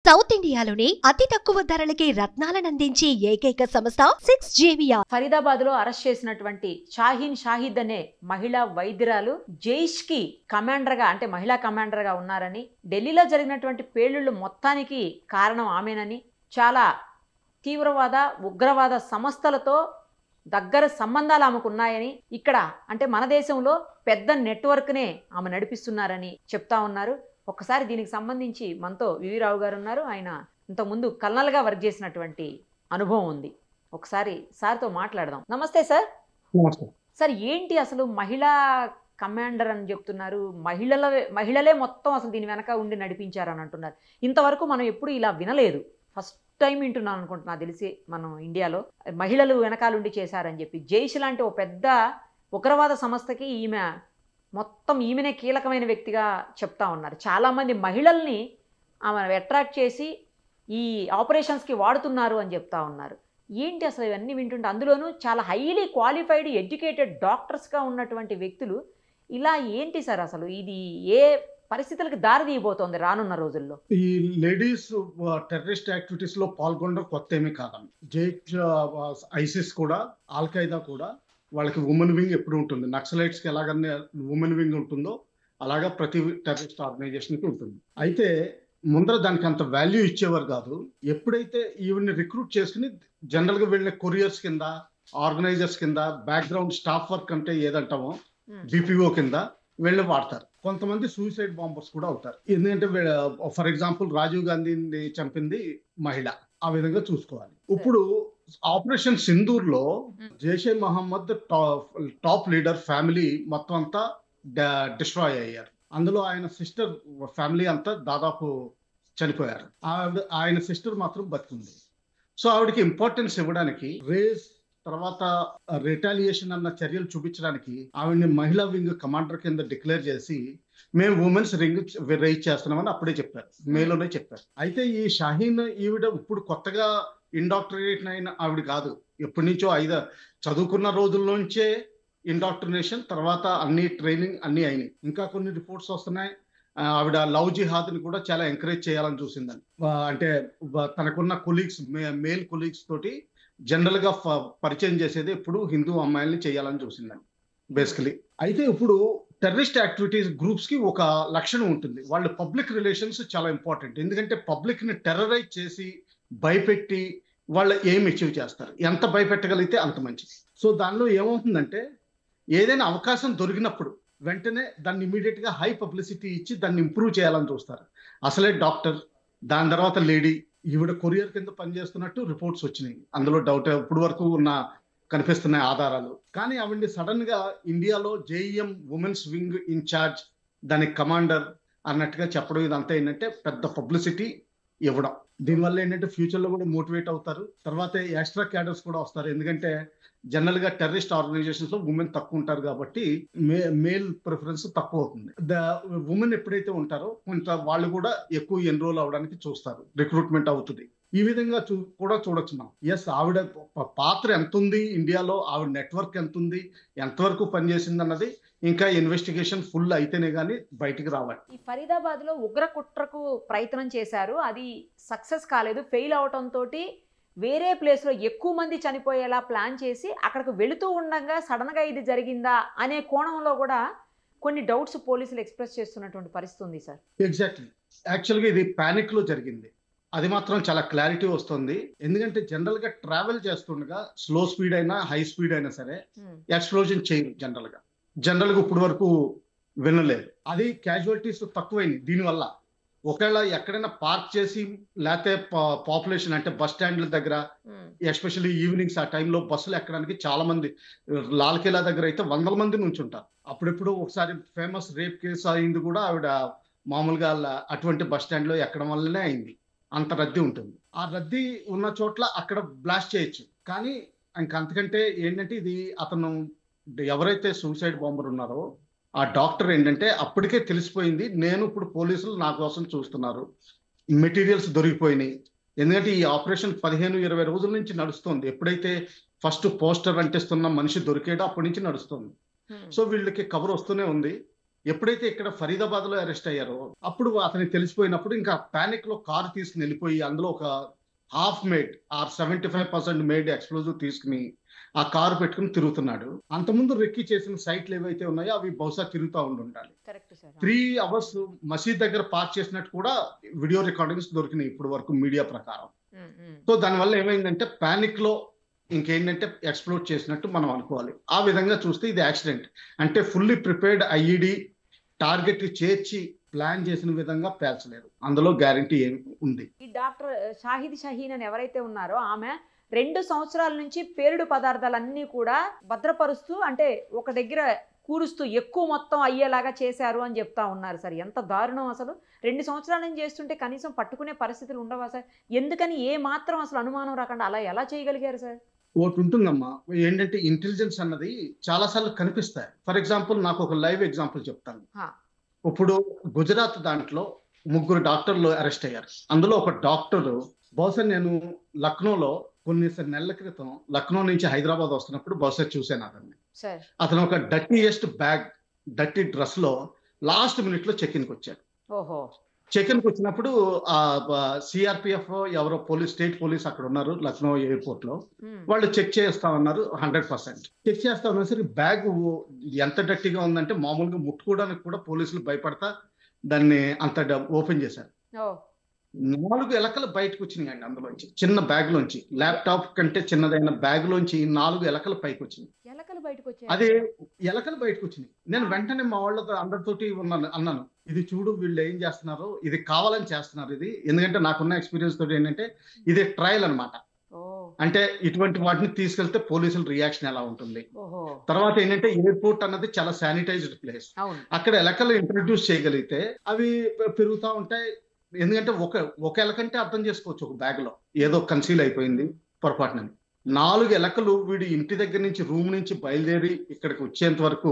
South ఇండియాలోనే అతి తక్కువ ధరలకి రత్నాలనందించే ఏకైక సంస్థ 6JVR. ఫరీదాబాద్ లో అరెస్ట్ చేసినటువంటి షాహిద్ అనే మహిళా వైద్యురాలు జైష్ కి కమాండర్ గా అంటే మహిళా కమాండర్ గా ఉన్నారని, ఢిల్లీలో జరిగినటువంటి పేలుళ్లు మొత్తానికి కారణం ఆమెనని, చాలా తీవ్రవాద ఉగ్రవాద సంస్థలతో దగ్గర సంబంధాలు ఆమెకు ఉన్నాయని, ఇక్కడ అంటే మన దేశంలో పెద్ద నెట్వర్క్ నే ఆమె నడిపిస్తున్నారని చెప్తా ఉన్నారు. ఒక్కసారి దీనికి సంబంధించి మనతో వివిరావు గారు ఉన్నారు. ఆయన ఇంతకుముందు కల్నల్గా వర్క్ చేసినటువంటి అనుభవం ఉంది. ఒకసారి సార్తో మాట్లాడదాం. నమస్తే సార్. సార్, ఏంటి అసలు మహిళా కమాండర్ అని చెప్తున్నారు, మహిళలే మొత్తం అసలు దీని వెనక ఉండి నడిపించారని అంటున్నారు. ఇంతవరకు మనం ఎప్పుడు ఇలా వినలేదు, ఫస్ట్ టైం వింటున్నాను అనుకుంటున్నా తెలిసి మనం ఇండియాలో మహిళలు వెనకాలండి చేశారని చెప్పి. జైష్ లాంటి ఒక పెద్ద ఉగ్రవాద సంస్థకి ఈమెనే కీలకమైన వ్యక్తిగా చెప్తా ఉన్నారు. చాలామంది మహిళల్ని ఆమె అట్రాక్ట్ చేసి ఈ ఆపరేషన్స్కి వాడుతున్నారు అని చెప్తా ఉన్నారు. ఏంటి అసలు ఇవన్నీ వింటుంటే, అందులోనూ చాలా హైలీ క్వాలిఫైడ్ ఎడ్యుకేటెడ్ డాక్టర్స్గా ఉన్నటువంటి వ్యక్తులు ఇలా ఏంటి సార్ అసలు ఇది ఏ పరిస్థితులకు దారి తీయబోతోంది రానున్న రోజుల్లో? ఈ లేడీస్ టెర్రరిస్ట్ యాక్టివిటీస్ లో పాల్గొనడం కొత్త ఏమీ కాదండి. ఐసిస్ కూడా, ఆల్ ఖైదా కూడా వాళ్ళకి ఉమెన్ వింగ్ ఎప్పుడు ఉంటుంది. నక్సలైట్స్కి ఎలాగనే ఉమెన్ వింగ్ ఉంటుందో అలాగా ప్రతి టెర్రరిస్ట్ ఆర్గనైజేషన్కి ఉంటుంది. అయితే ముందర దానికి అంత వాల్యూ ఇచ్చేవారు కాదు. ఎప్పుడైతే ఈవిడ్ని రిక్రూట్ చేసుకుని జనరల్గా వెళ్ళిన కొరియర్స్ కింద, ఆర్గనైజర్స్ కింద, బ్యాక్గ్రౌండ్ స్టాఫ్ వర్క్ అంటే ఏదంటామో BPO కింద వెళ్ళి వాడతారు. కొంతమంది సూసైడ్ బాంబర్స్ కూడా అవుతారు. ఎందుకంటే ఫర్ ఎగ్జాంపుల్ రాజీవ్ గాంధీని చంపింది మహిళ, ఆ విధంగా చూసుకోవాలి. ఇప్పుడు ఆపరేషన్ సింధూర్ లో Jaishe Mohammed top leader family మొత్తం అంతా డిస్ట్రాయ్ అయ్యారు. అందులో ఆయన సిస్టర్ ఫ్యామిలీ అంతా దాదాపు చనిపోయారు. ఆయన సిస్టర్ మాత్రం బతికుంది. సో ఆవిడకి ఇంపార్టెన్స్ ఇవ్వడానికి, రేస్ తర్వాత రిటాలియేషన్ అన్న చర్యలు చూపించడానికి ఆవిడని మహిళా వింగ్ కమాండర్ కింద డిక్లేర్ చేసి మేము ఉమెన్స్ రైజ్ చేస్తున్నామని అప్పుడే చెప్పారు, మేలోనే చెప్పారు. అయితే ఈ షాహీన్ ఈవిడ ఇప్పుడు కొత్తగా ఇండాక్ట్రినేట్ అయిన ఆవిడ కాదు. ఎప్పటి నుంచో చదువుకున్న రోజుల్లోంచే ఇండాక్ట్రినేషన్, తర్వాత అన్ని ట్రైనింగ్ అన్ని అయినాయి. ఇంకా కొన్ని రిపోర్ట్స్ వస్తున్నాయి ఆవిడ లవ్ జిహాద్ని కూడా చాలా ఎంకరేజ్ చేయాలని చూసిందని. అంటే తనకున్న కొలీగ్స్, మేల్ కొలీగ్స్ తోటి జనరల్ గా పరిచయం చేసేది ఇప్పుడు హిందూ అమ్మాయిల్ని చేయాలని చూసిందని బేసికలీ. అయితే ఇప్పుడు టెర్రరిస్ట్ యాక్టివిటీస్ గ్రూప్స్ కి ఒక లక్షణం ఉంటుంది, వాళ్ళు పబ్లిక్ రిలేషన్స్ చాలా ఇంపార్టెంట్. ఎందుకంటే పబ్లిక్ ని టెర్రరైజ్ చేసి భయపెట్టి వాళ్ళు ఏం అచీవ్ చేస్తారు, ఎంత భయపెట్టగలిగితే అంత మంచిది. సో దానిలో ఏమవుతుందంటే, ఏదైనా అవకాశం దొరికినప్పుడు వెంటనే దాన్ని ఇమీడియట్ గా హై పబ్లిసిటీ ఇచ్చి దాన్ని ఇంప్రూవ్ చేయాలని చూస్తారు. అసలే డాక్టర్, దాని తర్వాత లేడీ, ఈవిడ కొరియర్ కింద పనిచేస్తున్నట్టు రిపోర్ట్స్ వచ్చినాయి. అందులో డౌట్, ఇప్పుడు వరకు కనిపిస్తున్నాయి ఆధారాలు. కానీ ఆవిడ్ని సడన్ గా ఇండియాలో JEM ఉమెన్స్ వింగ్ ఇన్ఛార్జ్, దానికి కమాండర్ అన్నట్టుగా చెప్పడం, ఇదంతా ఏంటంటే పెద్ద పబ్లిసిటీ ఇవ్వడం. దీనివల్ల ఏంటంటే ఫ్యూచర్ లో కూడా మోటివేట్ అవుతారు. తర్వాత ఎక్స్ట్రా క్యాడర్స్ కూడా వస్తారు. ఎందుకంటే జనరల్ గా టెర్రరిస్ట్ ఆర్గనైజేషన్స్ లో ఉమెన్ తక్కువ ఉంటారు కాబట్టి మేల్ ప్రిఫరెన్స్ తక్కువ అవుతుంది. ఉమెన్ ఎప్పుడైతే ఉంటారో కొంత వాళ్ళు కూడా ఎక్కువ ఎన్రోల్ అవడానికి చూస్తారు, రిక్రూట్మెంట్ అవుతుంది. ఈ విధంగా కూడా చూడొచ్చు మనం. ఎస్, ఆవిడ పాత్ర ఎంత ఉంది ఇండియాలో, ఆవిడ నెట్వర్క్ ఎంత ఉంది, ఎంతవరకు పనిచేసింది అన్నది ఇంకా ఇన్వెస్టిగేషన్ ఫుల్ అయితేనే గానీ బయటికి రావాలి. ఈ ఫరీదాబాద్ లో ఉగ్ర కుట్రకు ప్రయత్నం చేశారు, అది సక్సెస్ కాలేదు. ఫెయిల్ అవటంతో వేరే ప్లేస్ లో ఎక్కువ మంది చనిపోయేలా ప్లాన్ చేసి అక్కడికి వెళుతూ ఉండగా సడన్ గా ఇది జరిగిందా అనే కోణంలో కూడా కొన్ని డౌట్స్ పోలీసులు ఎక్స్ప్రెస్ చేస్తున్నటువంటి పరిస్థితి ఉంది సార్. ఎగ్జాక్ట్లీ, యాక్చువల్గా ఇది ప్యానిక్ లో జరిగింది. అది మాత్రం చాలా క్లారిటీ వస్తుంది. ఎందుకంటే జనరల్ గా ట్రావెల్ చేస్తుండగా స్లో స్పీడ్ అయినా హై స్పీడ్ అయినా సరే ఎక్స్ప్లోజన్ చేయరు. జనరల్ గా ఇప్పుడు వరకు వినలేదు. అది క్యాజువాలిటీస్ తక్కువైంది దీనివల్ల. ఒకవేళ ఎక్కడైనా పార్క్ చేసి లేకపోతే పాపులేషన్ అంటే బస్ స్టాండ్ల దగ్గర, ఎస్పెషల్లీ ఈవినింగ్స్ ఆ టైంలో బస్సులు ఎక్కడానికి చాలా మంది, లాల్ కిలా దగ్గర అయితే 100 మంది నుంచి ఉంటారు. అప్పుడెప్పుడు ఒకసారి ఫేమస్ రేప్ కేసు అయింది కూడా ఆవిడ మామూలుగా అటువంటి బస్ స్టాండ్ లో ఎక్కడం వల్లనే అయింది. అంత రద్దీ ఉంటుంది. ఆ రద్దీ ఉన్న చోట్ల అక్కడ బ్లాస్ట్ చేయొచ్చు. కానీ అంతకంటే ఏంటంటే ఇది అతను ఎవరైతే సూసైడ్ బాంబర్ ఉన్నారో ఆ డాక్టర్ ఏంటంటే అప్పటికే తెలిసిపోయింది, నేను ఇప్పుడు పోలీసులు నా కోసం చూస్తున్నారు, మెటీరియల్స్ దొరికిపోయినాయి. ఎందుకంటే ఈ ఆపరేషన్ 15-20 రోజుల నుంచి నడుస్తుంది. ఎప్పుడైతే ఫస్ట్ పోస్టర్ అంటిస్తున్న మనిషి దొరికాడో అప్పటి నుంచి నడుస్తుంది. సో వీళ్ళకి కవర్ వస్తూనే ఉంది. ఎప్పుడైతే ఇక్కడ ఫరీదాబాద్ లో అరెస్ట్ అయ్యారో అప్పుడు అతనికి తెలిసిపోయినప్పుడు ఇంకా పానిక్ లో కారు తీసుకుని వెళ్ళిపోయి అందులో ఒక half made or 75% made explosive తీసుకుని ఆ కారు పెట్టుకుని తిరుగుతున్నాడు. అంతకుముందు రెక్కి చేసిన సైట్లు ఏవైతే ఉన్నాయో అవి బహుశా తిరుగుతూ ఉండాలి. 3 hours మసీద్ దగ్గర పార్క్ చేసినట్టు కూడా వీడియో రికార్డింగ్స్ దొరికినాయి ఇప్పుడు వరకు మీడియా ప్రకారం. సో దానివల్ల ఏమైందంటే పానిక్ లో ఇంకేంటంటే ఎక్స్ప్లోడ్ చేసినట్టు మనం అనుకోవాలి. ఆ విధంగా చూస్తే ఇది యాక్సిడెంట్. అంటే ఫుల్లీ ప్రిపేర్డ్ ఐఈడి టార్గెట్ చేర్చి ప్లాన్ చేసిన విధంగా పేల్చలేదు. అందులో గ్యారంటీ ఏమి ఉంది. ఈ డాక్టర్ షాహిద్ షహీన్ అని ఎవరైతే ఉన్నారో ఆమె 2 సంవత్సరాల నుంచి పేలుడు పదార్థాలన్నీ కూడా భద్రపరుస్తూ అంటే ఒక దగ్గర కూరుస్తూ ఎక్కువ మొత్తం అయ్యేలాగా చేశారు అని చెప్తా ఉన్నారు సార్. ఎంత దారుణం అసలు. 2 సంవత్సరాల నుంచి చేస్తుంటే కనీసం పట్టుకునే పరిస్థితులు ఉండవా సార్? ఎందుకని ఏ మాత్రం అసలు అనుమానం రాకుండా అలా ఎలా చేయగలిగారు సార్? ఒకటి ఉంటుందమ్మా, ఏంటంటే ఇంటెలిజెన్స్ అన్నది చాలా సార్లు కనిపిస్తాయి. ఫర్ ఎగ్జాంపుల్ నాకు ఒక లైవ్ ఎగ్జాంపుల్ చెప్తాను. ఇప్పుడు గుజరాత్ దాంట్లో 3 డాక్టర్లు అరెస్ట్ అయ్యారు. అందులో ఒక డాక్టర్ బహుశా నేను లక్నోలో కొన్ని నెలల క్రితం లక్నో నుంచి హైదరాబాద్ వస్తున్నప్పుడు బహుశా చూశాను అతన్ని. అతను ఒక డర్టీ డ్రెస్ లో లాస్ట్ మినిట్ లో చెక్ ఇన్కి వచ్చాడు. చెక్ ఇన్కి వచ్చినప్పుడు ఆ సిఆర్పిఎఫ్ ఎవరో స్టేట్ పోలీస్ అక్కడ ఉన్నారు లక్నో ఎయిర్పోర్ట్ లో. వాళ్ళు చెక్ చేస్తా ఉన్నారు 100%. చెక్ చేస్తా ఉన్నారు సరే బ్యాగ్ ఎంత డర్టీగా ఉందంటే మామూలుగా ముట్టుకోవడానికి కూడా పోలీసులు భయపడతా దాన్ని అంత ఓపెన్ చేశారు. 4 ఎలకలు బయటకు వచ్చినాయండి అందులోంచి, చిన్న బ్యాగ్ లోంచి. ల్యాప్టాప్ కంటే చిన్నదైన బ్యాగ్ లోంచి 4 ఎలకలు పైకి వచ్చినాయి. అదే ఎలకలు బయటకు వచ్చినాయి. నేను వెంటనే మా వాళ్ళతో అందరితోటి అన్నాను, ఇది చూడు వీళ్ళు ఏం చేస్తున్నారు, ఇది కావాలని చేస్తున్నారు ఇది. ఎందుకంటే నాకున్న ఎక్స్పీరియన్స్ తోటి ఏంటంటే ఇది ట్రయల్ అనమాట. అంటే ఇటువంటి వాటిని తీసుకెళ్తే పోలీసుల రియాక్షన్ ఎలా ఉంటుంది. తర్వాత ఏంటంటే ఎయిర్పోర్ట్ అన్నది చాలా శానిటైజ్డ్ ప్లేస్. అక్కడ ఎలకలు ఇంట్రడ్యూస్ చేయగలిగితే అవి పెరుగుతూ ఉంటాయి. ఎందుకంటే ఒక ఎలకంటే అర్థం చేసుకోవచ్చు ఒక బ్యాగ్ లో ఏదో కన్సీల్ అయిపోయింది పొరపాటునని. 4 ఎలకలు వీడి ఇంటి దగ్గర నుంచి రూమ్ నుంచి బయలుదేరి ఇక్కడికి వచ్చేంత వరకు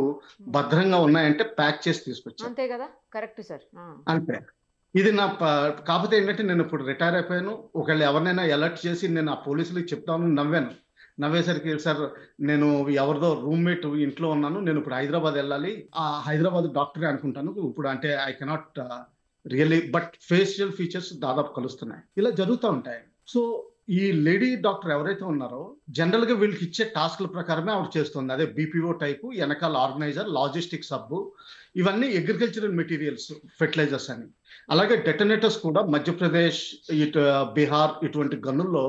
భద్రంగా ఉన్నాయంటే ప్యాక్ చేసి తీసుకొచ్చాను. అంతే కదా, కరెక్ట్ సార్. అంతే. ఇది నా కాకపోతే ఏంటంటే నేను ఇప్పుడు రిటైర్ అయిపోయాను. ఒకవేళ ఎవరినైనా అలర్ట్ చేసి నేను ఆ పోలీసులకు చెప్తాను నవ్వేసరికి సార్ నేను ఎవరిదో రూమ్మేట్ ఇంట్లో ఉన్నాను, నేను ఇప్పుడు హైదరాబాద్ వెళ్ళాలి, ఆ హైదరాబాద్ డాక్టరే అనుకుంటాను ఇప్పుడు, అంటే I cannot really, but facial features దాదాపు కలుస్తున్నాయి. ఇలా జరుగుతూ ఉంటాయి. సో ఈ లేడీ డాక్టర్ ఎవరైతే ఉన్నారో జనరల్ గా వీళ్ళకి ఇచ్చే టాస్క్ల ప్రకారమే ఆవిడ చేస్తుంది. అదే బీపీఓ టైపు, వెనకాల ఆర్గనైజర్, లాజిస్టిక్ సబ్బు, ఇవన్నీ అగ్రికల్చరల్ మెటీరియల్స్, ఫెర్టిలైజర్స్ అని. అలాగే డెటనేటర్స్ కూడా మధ్యప్రదేశ్, బీహార్ ఇటువంటి గనుల్లో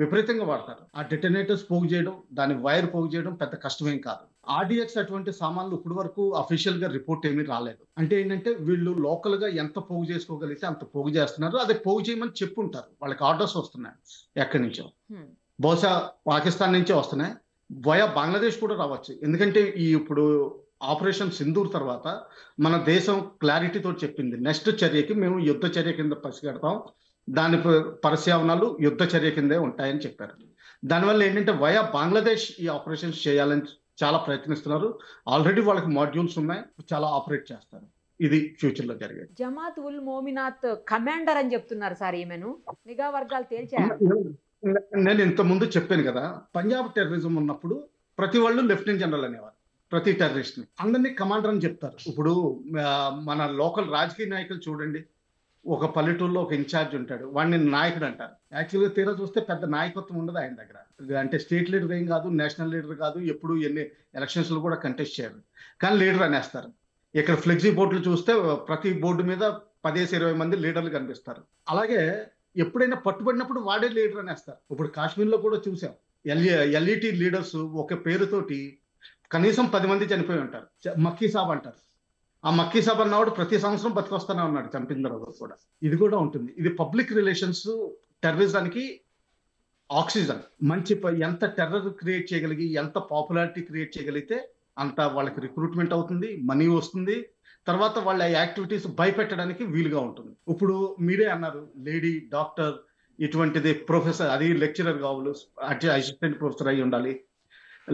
విపరీతంగా వాడతారు. ఆ డెటనేటర్స్ పోగు చేయడం, దాని వైర్ పోగు చేయడం పెద్ద కష్టమేం కాదు. ఆర్డిఎక్స్ అటువంటి సామాన్లు ఇప్పటి వరకు అఫీషియల్ గా రిపోర్ట్ ఏమీ రాలేదు. అంటే ఏంటంటే వీళ్ళు లోకల్ గా ఎంత పోగు చేసుకోగలిగితే అంత పోగు చేస్తున్నారు. అదే పోగు చేయమని చెప్పుంటారు, వాళ్ళకి ఆర్డర్స్ వస్తున్నాయి ఎక్కడి నుంచో, బహుశా పాకిస్తాన్ నుంచే వస్తున్నాయి, వయా బంగ్లాదేశ్ కూడా రావచ్చు. ఎందుకంటే ఇప్పుడు ఆపరేషన్ సింధూర్ తర్వాత మన దేశం క్లారిటీతో చెప్పింది నెక్స్ట్ చర్యకి మేము యుద్ధ చర్య కింద పసిగడతాం, దాని పరిశ్రమణాలు యుద్ధ చర్య కిందే ఉంటాయని చెప్పారు. దానివల్ల ఏంటంటే వయా బంగ్లాదేశ్ ఈ ఆపరేషన్స్ చేయాలని చాలా ప్రయత్నిస్తున్నారు. ఆల్రెడీ వాళ్ళకి మాడ్యూల్స్ ఉన్నాయి, చాలా ఆపరేట్ చేస్తారు. ఇది ఫ్యూచర్ లో జరిగేది. జమాత్ ఉల్ మోమినాత్ కమాండర్ అని చెప్తున్నారు సార్. ఈమెను నిఘా వర్గాలు తేల్చారు. నేను ఇంత ముందు చెప్పాను కదా, పంజాబ్ టెర్రరిజం ఉన్నప్పుడు ప్రతి వాళ్ళు లెఫ్టినెంట్ జనరల్ అనేవారు, ప్రతి టెర్రరిస్ట్ ని. అందరినీ కమాండర్ అని చెప్తారు. ఇప్పుడు మన లోకల్ రాజకీయ నాయకులు చూడండి, ఒక పల్లెటూరులో ఒక ఇన్ఛార్జ్ ఉంటాడు, వాడిని నాయకుడు అంటారు. యాక్చువల్గా తీరా చూస్తే పెద్ద నాయకత్వం ఉండదు ఆయన దగ్గర. అంటే స్టేట్ లీడర్ ఏం కాదు, నేషనల్ లీడర్ కాదు, ఎప్పుడు ఎన్ని ఎలక్షన్స్ లో కూడా కంటెస్ట్ చేయరు, కానీ లీడర్ అనేస్తారు. ఇక్కడ ఫ్లెక్సీ బోర్డులు చూస్తే ప్రతి బోర్డు మీద 10-20 మంది లీడర్లు కనిపిస్తారు. అలాగే ఎప్పుడైనా పట్టుబడినప్పుడు వాడే లీడర్ అనేస్తారు. ఇప్పుడు కాశ్మీర్ లో కూడా చూసాం, ఎల్ఈటి లీడర్స్ ఒక పేరుతోటి కనీసం 10 మంది చనిపోయి ఉంటారు. మక్కీ సాబ్ అంటారు. ఆ మక్కీ సాబ్ అన్నవాడు ప్రతి సంవత్సరం బతికొస్తానే ఉన్నాడు చంపిన తర్వాత కూడా. ఇది కూడా ఉంటుంది. ఇది పబ్లిక్ రిలేషన్స్ టెర్రరిజానికి ఆక్సిజన్. మంచి ఎంత టెర్రర్ క్రియేట్ చేయగలిగి, ఎంత పాపులారిటీ క్రియేట్ చేయగలిగితే అంత వాళ్ళకి రిక్రూట్మెంట్ అవుతుంది, మనీ వస్తుంది, తర్వాత వాళ్ళ యాక్టివిటీస్ భయపెట్టడానికి వీలుగా ఉంటుంది. ఇప్పుడు మీరే అన్నారు లేడీ డాక్టర్ ఇటువంటిది ప్రొఫెసర్, అది లెక్చరర్ కావాలి, అసిస్టెంట్ ప్రొఫెసర్ అయి ఉండాలి,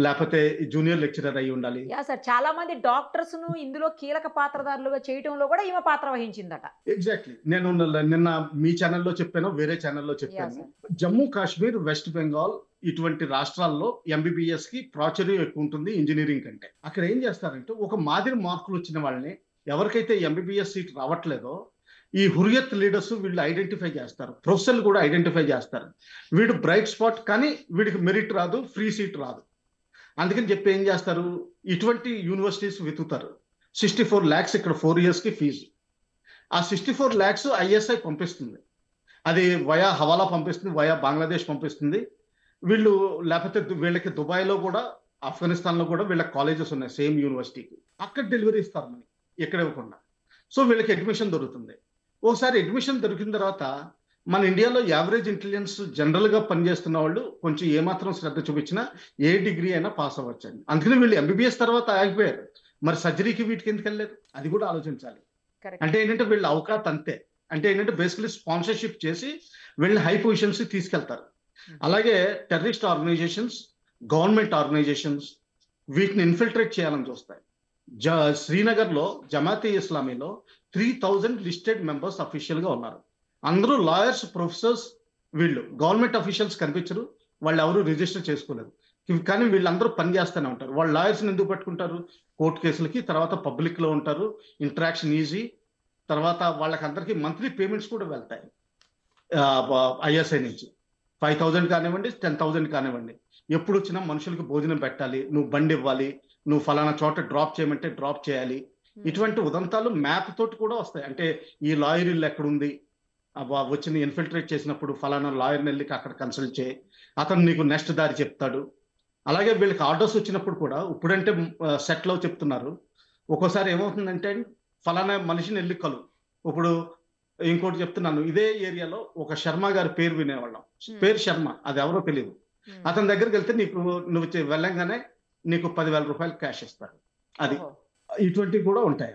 లేకపోతే జూనియర్ లెక్చరర్ అయి ఉండాలి. సార్ చాలా మంది డాక్టర్స్ ను ఇందులో కీలక పాత్రధారులుగా చేయటంలో కూడా ఈమె పాత్ర వహించిందట. ఎగ్జాక్ట్లీ. నేను నిన్న మీ ఛానల్లో చెప్పాను, వేరే ఛానల్లో చెప్పాను. జమ్మూ కాశ్మీర్, వెస్ట్ బెంగాల్ ఇటువంటి రాష్ట్రాల్లో ఎంబీబీఎస్ కి ప్రాచుర్యం ఎక్కువ ఉంటుంది ఇంజనీరింగ్ కంటే. అక్కడ ఏం చేస్తారంటే ఒక మాదిరి మార్కులు వచ్చిన వాళ్ళని ఎవరికైతే ఎంబీబీఎస్ సీట్ రావట్లేదో ఈ హురియత్ లీడర్స్ వీళ్ళు ఐడెంటిఫై చేస్తారు, ప్రొఫెసర్లు కూడా ఐడెంటిఫై చేస్తారు. వీడు బ్రైట్ స్పాట్ కానీ వీడికి మెరిట్ రాదు, ఫ్రీ సీట్ రాదు. అందుకని చెప్పి ఏం చేస్తారు, ఇటువంటి యూనివర్సిటీస్ వెతుకుతారు. 64 lakhs ఇక్కడ 4 yearsకి ఫీజు. ఆ 64 lakhs ఐఎస్ఐ పంపిస్తుంది, అది వయా హవాలా పంపిస్తుంది, వయా బంగ్లాదేశ్ పంపిస్తుంది. వీళ్ళు లేకపోతే వీళ్ళకి దుబాయ్లో కూడా, ఆఫ్ఘనిస్తాన్లో కూడా వీళ్ళ కాలేజెస్ ఉన్నాయి సేమ్ యూనివర్సిటీకి, అక్కడ డెలివరీ ఇస్తారు మనకి ఇక్కడ ఇవ్వకుండా. సో వీళ్ళకి అడ్మిషన్ దొరుకుతుంది. ఒకసారి అడ్మిషన్ దొరికిన తర్వాత మన ఇండియాలో యావరేజ్ ఇంటెలిజెన్స్ జనరల్గా పనిచేస్తున్న వాళ్ళు కొంచెం ఏమాత్రం శ్రద్ధ చూపించినా ఏ డిగ్రీ అయినా పాస్ అవ్వచ్చండి. అందుకని వీళ్ళు ఎంబీబీఎస్ తర్వాత ఆగిపోయారు, మరి సర్జరీకి వీటికి ఎందుకు వెళ్ళలేదు అది కూడా ఆలోచించాలి. అంటే ఏంటంటే వీళ్ళ అవకాశం అంతే, అంటే ఏంటంటే బేసికలీ స్పాన్సర్షిప్ చేసి వీళ్ళని హై పొజిషన్స్ తీసుకెళ్తారు. అలాగే టెర్రరిస్ట్ ఆర్గనైజేషన్స్, గవర్నమెంట్ ఆర్గనైజేషన్స్ వీటిని ఇన్ఫిల్ట్రేట్ చేయాలని చూస్తాయి. శ్రీనగర్లో జమాతే ఇస్లామీలో 3000 లిస్టెడ్ మెంబర్స్ అఫీషియల్గా ఉన్నారు. అందరూ లాయర్స్, ప్రొఫెసర్స్. వీళ్ళు గవర్నమెంట్ అఫీషియల్స్ కనిపించరు, వాళ్ళు ఎవరు రిజిస్టర్ చేసుకోలేదు, కానీ వీళ్ళందరూ పనిచేస్తూనే ఉంటారు. వాళ్ళు లాయర్స్ని ఎందుకు పట్టుకుంటారు, కోర్టు కేసులకి. తర్వాత పబ్లిక్లో ఉంటారు, ఇంటరాక్షన్ ఈజీ. తర్వాత వాళ్ళకందరికీ మంత్లీ పేమెంట్స్ కూడా వెళ్తాయి ఐఎస్ఐ నుంచి. 5000 కానివ్వండి, 10,000 కానివ్వండి. ఎప్పుడు వచ్చినా మనుషులకి భోజనం పెట్టాలి, నువ్వు బండి ఇవ్వాలి, నువ్వు ఫలానా చోట డ్రాప్ చేయమంటే డ్రాప్ చేయాలి. ఇటువంటి ఉదంతాలు మ్యాప్ తోటి కూడా వస్తాయి. అంటే ఈ లాయర్ ఇల్లు ఎక్కడుంది, వచ్చి ఇన్ఫిల్ట్రేట్ చేసినప్పుడు ఫలానా లాయర్ని వెళ్ళి అక్కడ కన్సల్ట్ చేయి, అతను నీకు నెక్స్ట్ దారి చెప్తాడు. అలాగే వీళ్ళకి ఆర్డర్స్ వచ్చినప్పుడు కూడా, ఇప్పుడంటే సెట్లో చెప్తున్నారు, ఒక్కోసారి ఏమవుతుందంటే ఫలానా మనిషిని వెళ్ళి కలు. ఇప్పుడు ఇంకోటి చెప్తున్నాను, ఇదే ఏరియాలో ఒక శర్మ గారి పేరు వినేవాళ్ళం, పేరు శర్మ, అది ఎవరో తెలియదు. అతని దగ్గరికి వెళ్తే నువ్వు వెళ్ళంగానే నీకు 10,000 రూపాయలు క్యాష్ ఇస్తారు. అది ఇటువంటివి కూడా ఉంటాయి.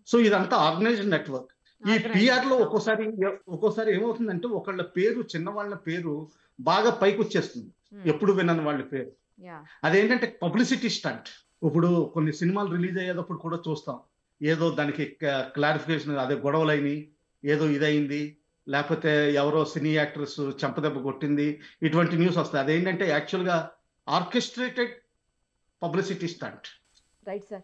సో ఇదంతా ఆర్గనైజ్డ్ నెట్వర్క్. ఈ పిఆర్ లో ఒక్కోసారి ఏమవుతుందంటే ఒకళ్ళ పేరు, చిన్నవాళ్ళ పేరు బాగా పైకి వచ్చేస్తుంది, ఎప్పుడు వినని వాళ్ళ పేరు. అదేంటంటే పబ్లిసిటీ స్టంట్. ఇప్పుడు కొన్ని సినిమాలు రిలీజ్ అయ్యేటప్పుడు కూడా చూస్తాం, ఏదో దానికి క్లారిఫికేషన్, అదే గొడవలైనవి, ఏదో ఇదైంది, లేకపోతే ఎవరో సినీ యాక్టర్స్ చెంపదెబ్బ కొట్టింది, ఇటువంటి న్యూస్ వస్తాయి. అదేంటంటే యాక్చువల్గా orchestrated publicity stunt. Right sir,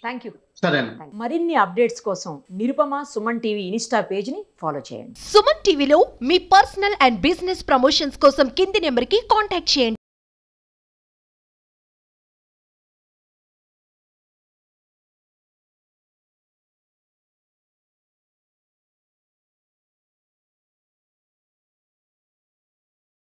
thank you. సరేనా. మరిన్ని అప్డేట్స్ కోసం నిరుపమ సుమన్ టీవీ ఇన్స్టా పేజ్ని ఫాలో చేయండి. సుమన్ టీవీలో మీ పర్సనల్ అండ్ బిజినెస్ ప్రమోషన్స్ కోసం కింది నెంబర్కి కాంటాక్ట్ చేయండి.